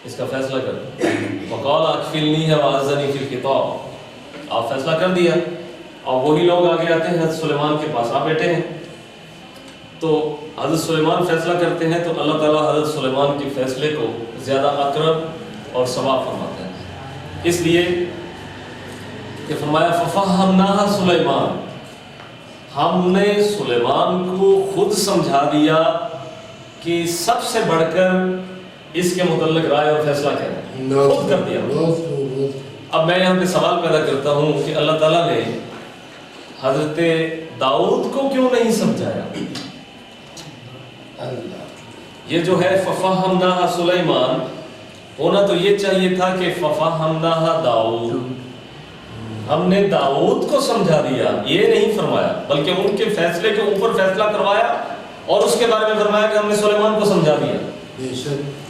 اس کا فیصلہ کر دو. وقال اکفلنی وعزنی فی الخطاب، آپ فیصلہ کر دیا، اور وہی لوگ آگے آتے ہیں حضرت سلیمان کے پاس، آپ بیٹھے ہیں تو حضرت سلیمان فیصلہ کرتے ہیں تو اللہ تعالیٰ حضرت سلیمان کے فیصلے کو زیادہ اقرب اور ثواب فرماتے ہیں. اس لیے کہ فرمایا فَفَهَّمْنَاهَا سلیمان، ہم نے سلیمان کو خود سمجھا دیا کہ سب سے بڑھ کر اس کے متعلق رائے اور فیصلہ کیا، خود کر دیا. اب میں یہاں پہ سوال پیدا کرتا ہوں کہ اللہ تعالیٰ نے حضرت داؤد کو کیوں نہیں سمجھایا؟ یہ جو ہے فَفَهَّمْنَاهَا سلیمان، ہونا تو یہ چاہیے تھا کہ فَفَهَّمْنَاهَا داؤد، ہم نے داؤد کو سمجھا دیا، یہ نہیں فرمایا، بلکہ ان کے فیصلے کے اوپر فیصلہ کروایا اور اس کے بارے میں فرمایا کہ ہم نے سلیمان کو سمجھا دیا،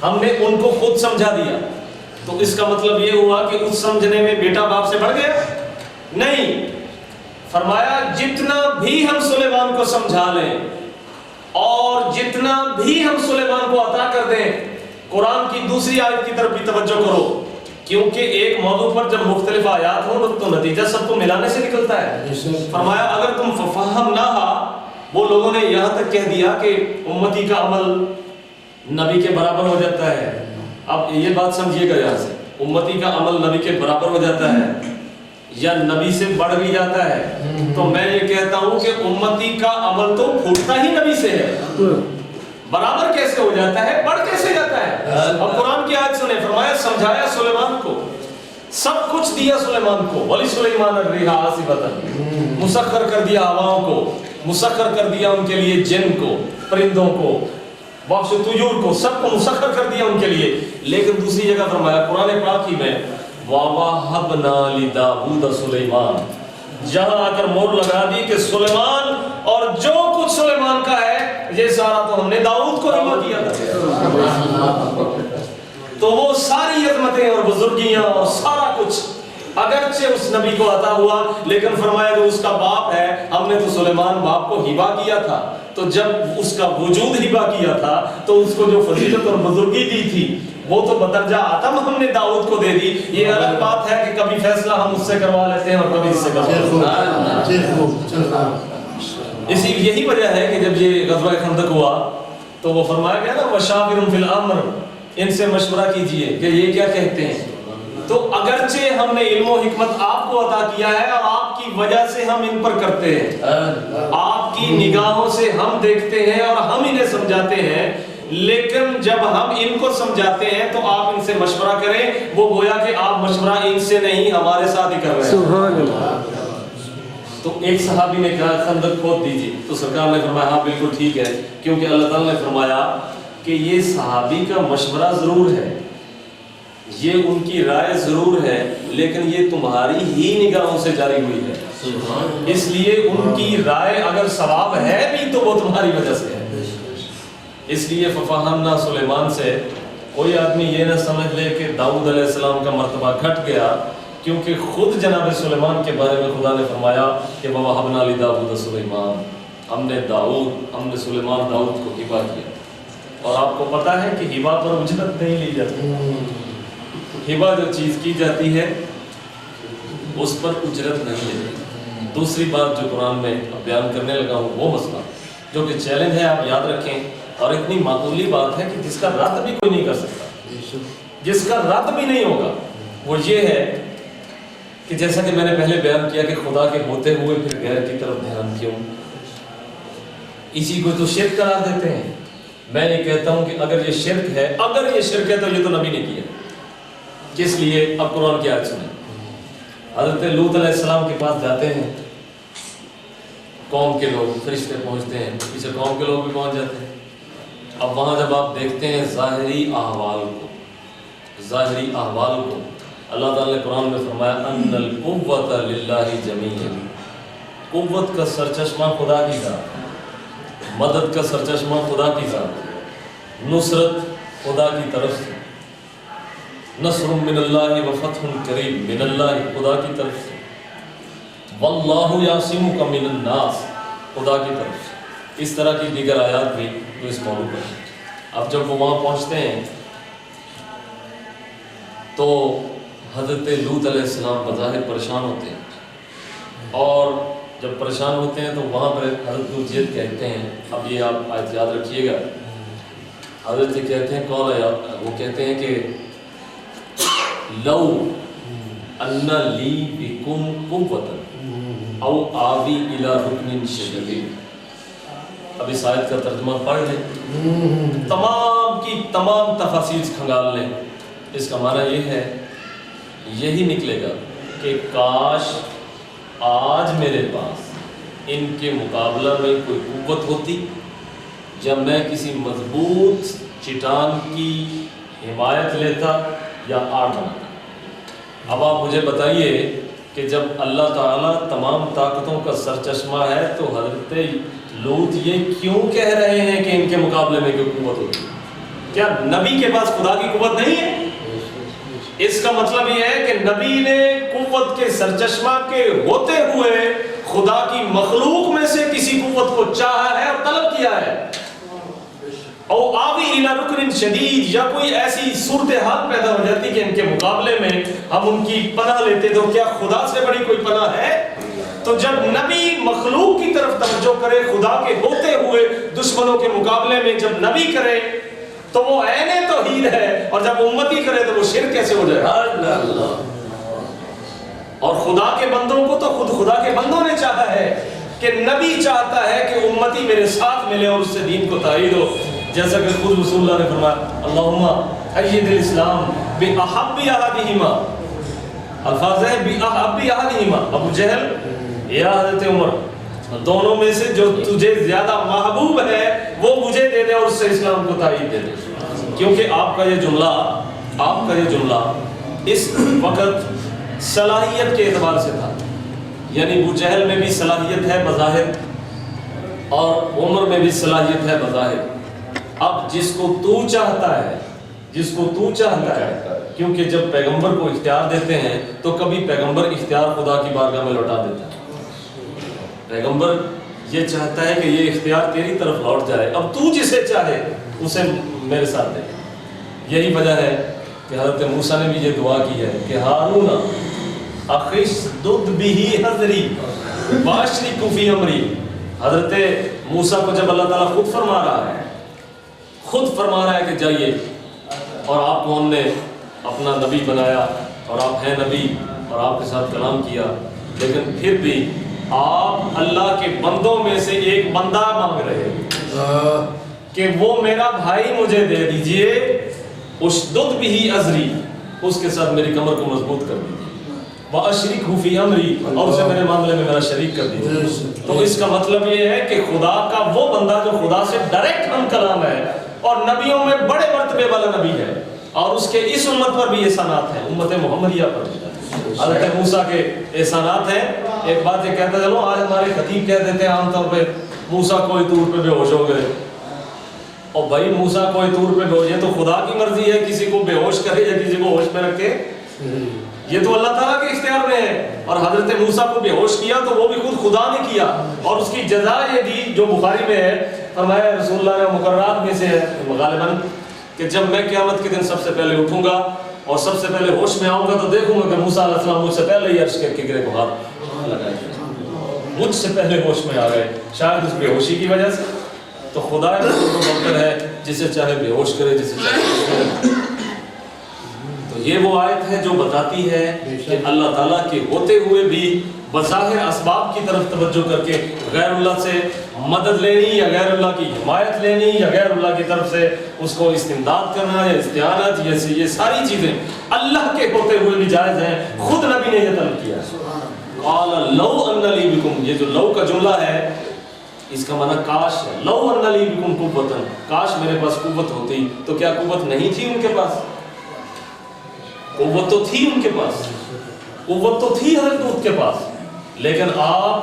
ہم نے ان کو خود سمجھا دیا. تو اس کا مطلب یہ ہوا کہ اس سمجھنے میں بیٹا باپ سے بڑھ گیا؟ نہیں، فرمایا جتنا بھی ہم سلیمان کو سمجھا لیں اور جتنا بھی ہم سلیمان کو عطا کر دیں، قرآن کی دوسری آیت کی طرف بھی توجہ کرو، کیونکہ ایک موضوع پر جب مختلف آیات ہوں تو نتیجہ سب کو ملانے سے نکلتا ہے. فرمایا اگر تم فَفَهَّمْنَاهَا، وہ لوگوں نے یہاں تک کہہ دیا کہ امتی کا عمل نبی کے برابر ہو جاتا ہے. اب یہ بات سمجھیے گا، یہاں سے امتی کا عمل نبی کے برابر ہو جاتا ہے یا نبی سے بڑھ بھی جاتا ہے، تو میں یہ کہتا ہوں کہ امتی کا عمل تو پھوٹتا ہی نبی سے ہے، برابر کیسے ہو جاتا ہے، بڑھ کیسے جاتا ہے؟ اب قرآن کی آیت سنیں، فرمایا سمجھایا سلیمان کو، سب کچھ دیا سلیمان کو، ولی سلیمان الرِّیحَ عاصِفَةً، مسخر کر دیا ہواؤں کو، مسخر کر دیا ان کے لیے جن کو، پرندوں کو، وحش طیور کو، سب کو مسخر کر دیا ان کے لیے. لیکن دوسری جگہ فرمایا قرآن پاک ہی میں وَوَهَبْنَا لِدَاوُودَ سُلَيْمَانَ، جہاں آ کر مور لگا دی کہ سلیمان اور جو کچھ سلیمان کا ہے یہ سارا تو ہم نے داؤد کو ہبہ کیا تھا. تو وہ ساری عظمتیں اور بزرگیاں اور سارا کچھ اگرچہ اس نبی کو عطا ہوا، لیکن فرمایا کہ اس کا باپ ہے، ہم نے تو سلیمان باپ کو ہبہ کیا تھا، تو جب اس کا وجود ہبہ کیا تھا تو اس کو جو فضیلت اور بزرگی دی تھی وہ تو بدرجہ آدم ہم نے داؤد کو دے دی. یہ الگ بات ہے کہ کبھی فیصلہ ہم اس سے کروا لیتے ہیں اور کبھی اس سے کروا لیتے ہیں. اسی یہی وجہ ہے کہ جب یہ غزوہ خندق ہوا تو وہ فرمایا گیا نا وَشَاوِرْهُمْ فِي الْأَمْرِ، ان سے مشورہ کیجئے کہ یہ کیا کہتے ہیں. تو اگرچہ ہم نے علم و حکمت آپ کو عطا کیا ہے اور آپ کی وجہ سے ہم ان پر کرتے ہیں، آپ کی نگاہوں سے ہم دیکھتے ہیں اور ہم انہیں سمجھاتے ہیں، لیکن جب ہم ان کو سمجھاتے ہیں تو آپ ان سے مشورہ کریں. وہ گویا کہ آپ مشورہ ان سے نہیں ہمارے ساتھ ہی کر رہے ہیں. سبحان اللہ. تو ایک صحابی نے کہا خندق کھود دیجیے، تو سرکار نے فرمایا ہاں بالکل ٹھیک ہے، کیونکہ اللہ تعالیٰ نے فرمایا کہ یہ صحابی کا مشورہ ضرور ہے، یہ ان کی رائے ضرور ہے، لیکن یہ تمہاری ہی نگاہوں سے جاری ہوئی ہے، اس لیے ان کی رائے اگر ثواب ہے بھی تو وہ تمہاری وجہ سے ہے. اس لیے فَفَهَمْنَا سلیمان سے کوئی آدمی یہ نہ سمجھ لے کہ داؤد علیہ السلام کا مرتبہ گھٹ گیا، کیونکہ خود جناب سلیمان کے بارے میں خدا نے فرمایا کہ وَوَهَبْنَا لِدَاوُودَ سُلَيْمَانَ، ہم نے سلیمان داؤد کو ہبہ کیا. اور آپ کو پتا ہے کہ ہبہ پر اجرت نہیں لی جاتی، ہبہ جو چیز کی جاتی ہے اس پر اجرت نہیں لیتی. دوسری بات جو قرآن میں بیان کرنے لگا ہوں وہ مسئلہ جو کہ چیلنج ہے، آپ یاد رکھیں، اور اتنی معقولی بات ہے کہ جس کا رد بھی کوئی نہیں کر سکتا، جس کا رد بھی نہیں ہوگا، وہ یہ ہے کہ جیسا کہ میں نے پہلے بیان کیا کہ خدا کے ہوتے ہوئے پھر غیر کی طرف دھیان کیوں، اسی کو تو شرک قرار دیتے ہیں. میں یہ کہتا ہوں کہ اگر یہ شرک ہے تو یہ تو نبی نے کیا. کس لیے؟ اب قرآن کی آیت سنیں. حضرت لوط علیہ السلام کے پاس جاتے ہیں قوم کے لوگ، فرشتے پہنچتے ہیں، پیچھے قوم کے لوگ بھی پہنچ جاتے ہیں. اب وہاں جب آپ دیکھتے ہیں ظاہری احوال کو اللہ تعالیٰ نے قرآن میں فرمایا ان القوۃ للہ جمیعا، قوت کا سرچشمہ خدا کی ذات، مدد کا سرچشمہ خدا کی ذات، نصرت خدا کی طرف سے، نصر من اللہ و فتح قریب من اللہ خدا کی طرف سے، واللہ یعصمک من الناس خدا کی طرف سے. اس طرح کی دیگر آیات بھی جو اس موضوع پر ہیں. اب جب وہ وہاں پہنچتے ہیں تو حضرت لوط علیہ السلام بظاہر پریشان ہوتے ہیں، اور جب پریشان ہوتے ہیں تو وہاں پر حضرت لوط یہ کہتے ہیں، اب یہ آپ آیت یاد رکھیے گا، حضرت کہتے ہیں کون ہے، وہ کہتے ہیں کہ لو ان لی بکم قوۃ او آوی الی رکن شدید۔ اب اس آیت کا ترجمہ پڑھ لیں، تمام کی تمام تفاصیل کھنگال لیں، اس کا معنی یہ ہے، یہی نکلے گا کہ کاش آج میرے پاس ان کے مقابلہ میں کوئی قوت ہوتی، جب میں کسی مضبوط چٹان کی حمایت لیتا یا آڑ بناتا۔ اب آپ مجھے بتائیے کہ جب اللہ تعالیٰ تمام طاقتوں کا سرچشمہ ہے تو حضرت لوط یہ کیوں کہہ رہے ہیں کہ ان کے مقابلے میں کوئی قوت ہوتی؟ کیا نبی کے پاس خدا کی قوت نہیں ہے؟ اس کا مطلب یہ ہے کہ نبی نے قوت کے سرچشمہ کے ہوتے ہوئے خدا کی مخلوق میں سے کسی قوت کو چاہا ہے اور طلب کیا ہے، او آوی الی رکن شدید، یا کوئی ایسی صورتحال پیدا ہو جاتی کہ ان کے مقابلے میں ہم ان کی پناہ لیتے، تو کیا خدا سے بڑی کوئی پناہ ہے؟ تو جب نبی مخلوق کی طرف توجہ کرے خدا کے ہوتے ہوئے دشمنوں کے مقابلے میں، جب نبی کرے تو وہ عین توحید ہے، اور جب امتی کرے تو وہ شرک کیسے ہو جائے؟ اور خدا کے بندوں کو تو خود خدا کے بندوں نے چاہا ہے کہ نبی چاہتا ہے کہ امتی میرے ساتھ ملے اور اس سے دین کو تائید ہو، جیسا کہ خود رسول اللہ نے فرمایا اللہم اید الاسلام بأحب احدہما، الفاظ ہے بأحب احدہما، ابو جہل یا حضرت عمر، دونوں میں سے جو تجھے زیادہ محبوب ہے وہ مجھے دے دے اور اس سے اسلام کو تائید دے دے۔ کیونکہ آپ کا یہ جملہ اس وقت صلاحیت کے اعتبار سے تھا، یعنی ابو جہل میں بھی صلاحیت ہے بظاہر اور عمر میں بھی صلاحیت ہے بظاہر۔ اب جس کو تو چاہتا ہے کیونکہ جب پیغمبر کو اختیار دیتے ہیں تو کبھی پیغمبر اختیار خدا کی بارگاہ میں لوٹا دیتا ہے، پیغمبر یہ چاہتا ہے کہ یہ اختیار تیری طرف لوٹ جائے، اب تو جسے چاہے اسے میرے ساتھ دے۔ یہی وجہ ہے کہ حضرت موسیٰ نے بھی یہ دعا کی ہے کہ ہارون اخشدد بہ حضری واشرکہ فی امری۔ حضرت موسیٰ کو جب اللہ تعالیٰ خود فرما رہا ہے کہ جائیے، اور آپ کو ہم نے اپنا نبی بنایا اور آپ ہیں نبی اور آپ کے ساتھ کلام کیا، لیکن پھر بھی آپ اللہ کے بندوں میں سے ایک بندہ مانگ رہے کہ وہ میرا بھائی مجھے دے دیجئے، اشدد بہ ازری، اس کے ساتھ میری کمر کو مضبوط کر دیجئے، وَأَشْرِكْهُ فِي أَمْرِي، اور اسے میرے معاملے میں میرا شریک کر دیجئے۔ تو اس کا مطلب یہ ہے کہ خدا کا وہ بندہ جو خدا سے ڈائریکٹ ہم کلام ہے اور نبیوں میں بڑے مرتبے والا نبی ہے، اور اس کے اس امت پر بھی احسانات ہیں، امت محمدیہ پر بھی۔ حضرت موسیٰ کے احسانات ہیں۔ ایک بات یہ کہتا چلو، آج ہمارے خطیب کہہ دیتے ہیں عام طور پہ موسیٰ کوئی طور پہ بے ہوش ہو گئے، اور بھائی موسیٰ کوئی طور پہ بے ہوش، یہ تو خدا کی مرضی ہے کسی کو بے ہوش کرے یا کسی کو ہوش میں رکھے، یہ تو اللہ تعالیٰ کے اختیار میں ہے۔ اور حضرت موسیٰ کو بے ہوش کیا تو وہ بھی خود خدا نے کیا، اور اس کی جزا یہ دی جو بخاری میں ہے، فرمایا رسول اللہ نے مقررات میں سے ہے غالباً کہ جب میں قیامت کے دن سب سے پہلے اٹھوں گا اور سب سے پہلے ہوش میں آؤں گا تو دیکھوں گا کہ موسیٰ علیہ السلام مجھ سے پہلے ہی عرش کے گرے کو ہاتھ لگائے، مجھ سے پہلے ہوش میں آ گئے، شاید اس بے ہوشی کی وجہ سے۔ تو خدا بہتر ہے جسے چاہے بے ہوش کرے، جسے چاہے ہوش کرے۔ تو یہ وہ آیت ہے جو بتاتی ہے کہ اللہ تعالیٰ کے ہوتے ہوئے بھی بظاہر اسباب کی طرف توجہ کر کے غیر اللہ سے مدد لینی یا غیر اللہ کی حمایت لینی یا غیر اللہ کی طرف سے اس کو استمداد کرنا یا استعانت، یہ ساری چیزیں اللہ کے ہوتے ہوئے بھی جائز ہیں۔ خود نبی نے یہ طلب کیا ہے، قال لو ان لی بکم، یہ جو لو کا جملہ ہے اس کا معنی کاش ہے، لو ان لی بکم قوۃ، کاش میرے پاس قوت ہوتی۔ تو کیا قوت نہیں تھی ان کے پاس؟ قوت تو تھی ان کے پاس، قوت تو تھی حضرت لوط کے پاس، لیکن آپ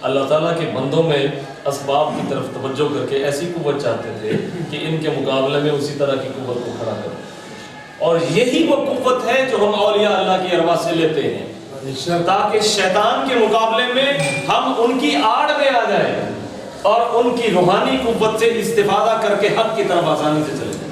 اللہ تعالیٰ کے بندوں میں اسباب کی طرف توجہ کر کے ایسی قوت چاہتے تھے کہ ان کے مقابلے میں اسی طرح کی قوت کو کھڑا کریں، اور یہی وہ قوت ہے جو ہم اولیاء اللہ کی ارواح سے لیتے ہیں، تاکہ شیطان کے مقابلے میں ہم ان کی آڑ میں آ جائیں اور ان کی روحانی قوت سے استفادہ کر کے حق کی طرف آسانی سے چلے جائیں۔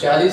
40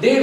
1.5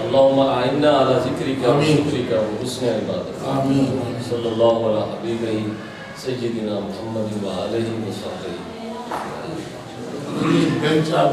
اللهم اعنا على ذکرک و آمین. شکرک و حسن عبادتک. آمین. صلی اللہ علیہ حبیبہ سیدنا محمد و آلہ و صحبہ. بینچ آپ